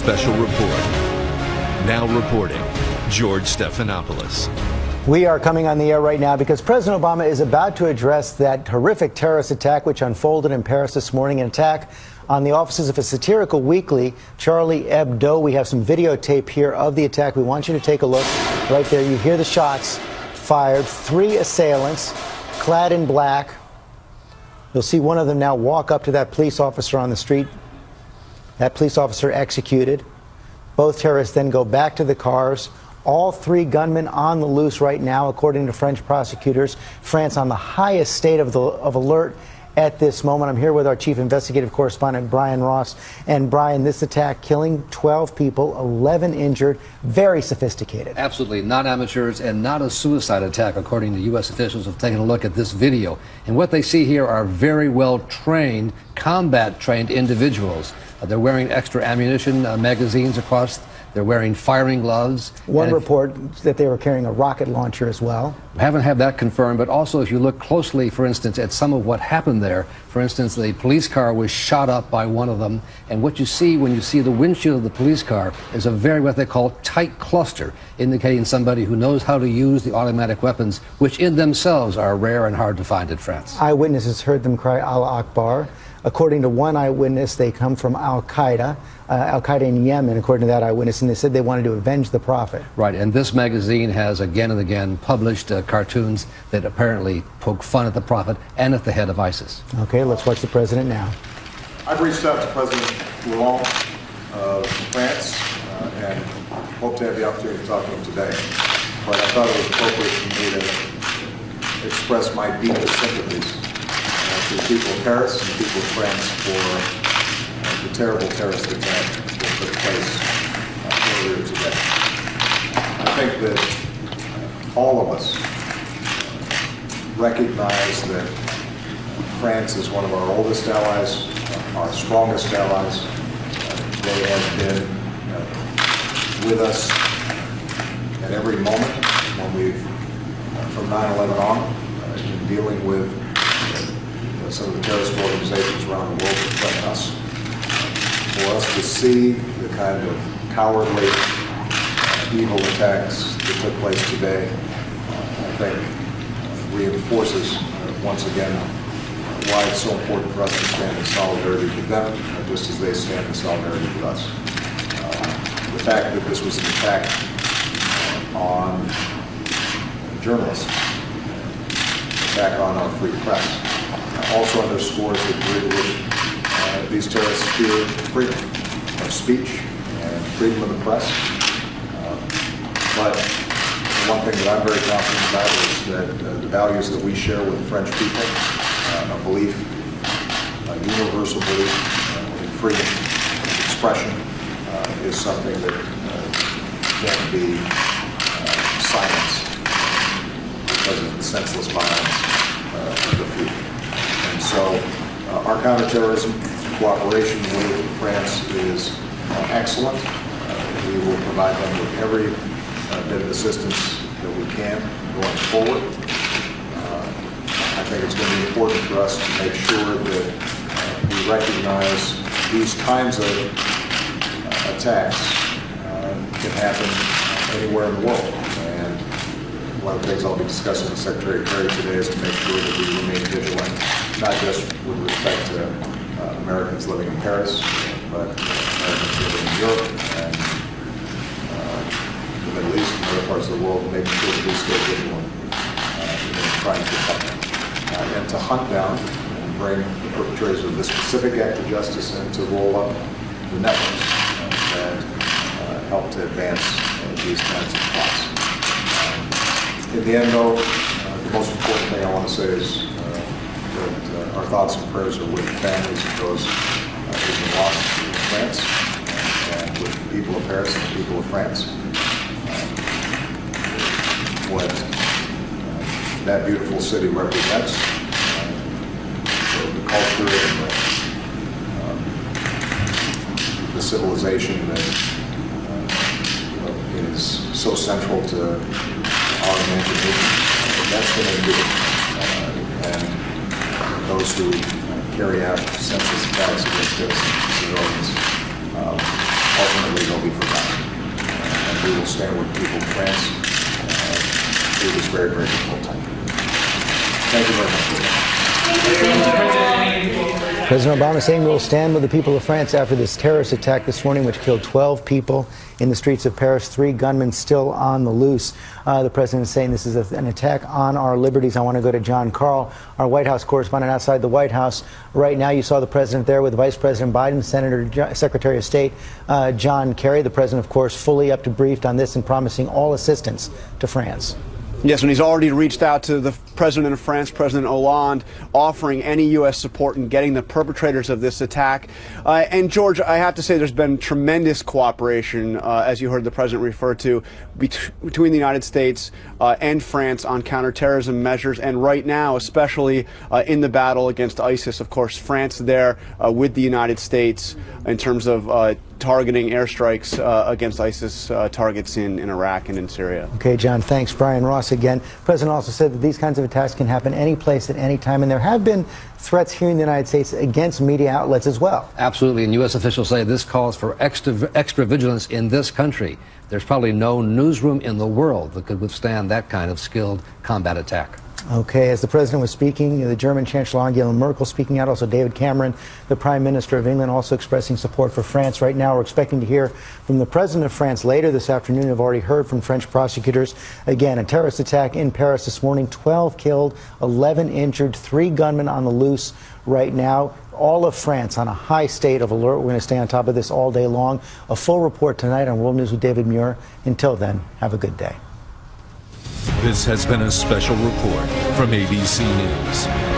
special report. Now reporting, George Stephanopoulos. We are coming on the air right now because President Obama is about to address that horrific terrorist attack which unfolded in Paris this morning, an attack on the offices of a satirical weekly, Charlie Hebdo. We have some videotape here of the attack. We want you to take a look. Right there, you hear the shots fired. 3 assailants clad in black. You'll see one of them now walk up to that police officer on the street. That police officer executed. Both terrorists then go back to the cars. All 3 gunmen on the loose right now, according to French prosecutors. France on the highest state of alert at this moment. I'm here with our chief investigative correspondent, Brian Ross. And Brian, this attack killing 12 people, 11 injured, very sophisticated. Absolutely, not amateurs and not a suicide attack, according to U.S. officials who have taken a look at this video. And what they see here are very well-trained, combat-trained individuals. They're wearing extra ammunition magazines across. They're wearing firing gloves. One report that they were carrying a rocket launcher as well. We haven't had that confirmed, but also if you look closely, for instance, at some of what happened there, for instance, the police car was shot up by one of them, and what you see when you see the windshield of the police car is a very, what they call, tight cluster, indicating somebody who knows how to use the automatic weapons, which in themselves are rare and hard to find in France. Eyewitnesses heard them cry Allah Akbar. According to one eyewitness, they come from Al-Qaeda in Yemen, according to that eyewitness, and they said they wanted to avenge the Prophet. Right, and this magazine has again and again published cartoons that apparently poke fun at the Prophet and at the head of ISIS. Okay, let's watch the president now. I've reached out to President Hollande of France and hope to have the opportunity to talk to him today. But I thought it was appropriate for me to express my deepest sympathies to the people of Paris and the people of France for the terrible terrorist attack that took place earlier today. I think that all of us recognize that France is one of our oldest allies, our strongest allies. They have been with us at every moment when we've, from 9/11 on, in dealing with some of the terrorist organizations around the world that threaten us. For us to see the kind of cowardly, evil attacks that took place today, I think reinforces once again why it's so important for us to stand in solidarity with them, just as they stand in solidarity with us. The fact that this was an attack on journalists, attack on our free press, also underscores the degree to which these terrorists fear freedom of speech and freedom of the press. But the one thing that I'm very confident about is that the values that we share with the French people, a belief, a universal belief in freedom of expression, is something that can't be silenced because of the senseless violence of the few. And so our counterterrorism cooperation with France is excellent. We will provide them with every bit of assistance that we can going forward. I think it's going to be important for us to make sure that we recognize these kinds of attacks can happen anywhere in the world. And one of the things I'll be discussing with Secretary Kerry today is to make sure that we remain vigilant, not just with respect to Americans living in Paris, but Americans living in Europe and the Middle East and other parts of the world, making sure that we stay vigilant in trying to protect them. And to hunt down and bring the perpetrators of this specific act of justice and to roll up the networks that help to advance these kinds of plots. In the end, though, the most important thing I want to say is that our thoughts and prayers are with the families of those who've been lost in France and with the people of Paris and the people of France. What that beautiful city represents, the culture and the civilization that is so central to our imagination. That's going to do it. And those who carry out senseless attacks against citizens and civilians ultimately day they'll be forgotten. And we will stand with the people of France through this very, very difficult time. Thank you very much. President Obama saying we'll stand with the people of France after this terrorist attack this morning, which killed 12 people in the streets of Paris, 3 gunmen still on the loose. The president is saying this is an attack on our liberties. I want to go to John Karl, our White House correspondent outside the White House. Right now, you saw the president there with Vice President Biden, Secretary of State John Kerry. The president, of course, fully up to briefed on this and promising all assistance to France. Yes, and he's already reached out to the president of France, President Hollande, offering any U.S. support in getting the perpetrators of this attack. And George, I have to say there's been tremendous cooperation, as you heard the president refer to, between the United States and France on counterterrorism measures. And right now, especially in the battle against ISIS, of course, France there with the United States in terms of targeting airstrikes against ISIS targets in Iraq and in Syria. Okay, John, thanks. Brian Ross again. The president also said that these kinds of attacks can happen any place at any time, and there have been threats here in the United States against media outlets as well. Absolutely, and U.S. officials say this calls for extra vigilance in this country. There's probably no newsroom in the world that could withstand that kind of skilled combat attack. Okay, as the president was speaking, the German Chancellor Angela Merkel speaking out, also David Cameron, the Prime Minister of England, also expressing support for France. Right now, we're expecting to hear from the President of France later this afternoon. We've already heard from French prosecutors. Again, a terrorist attack in Paris this morning, 12 killed, 11 injured, 3 gunmen on the loose right now. All of France on a high state of alert. We're going to stay on top of this all day long. A full report tonight on World News with David Muir. Until then, have a good day. This has been a special report from ABC News.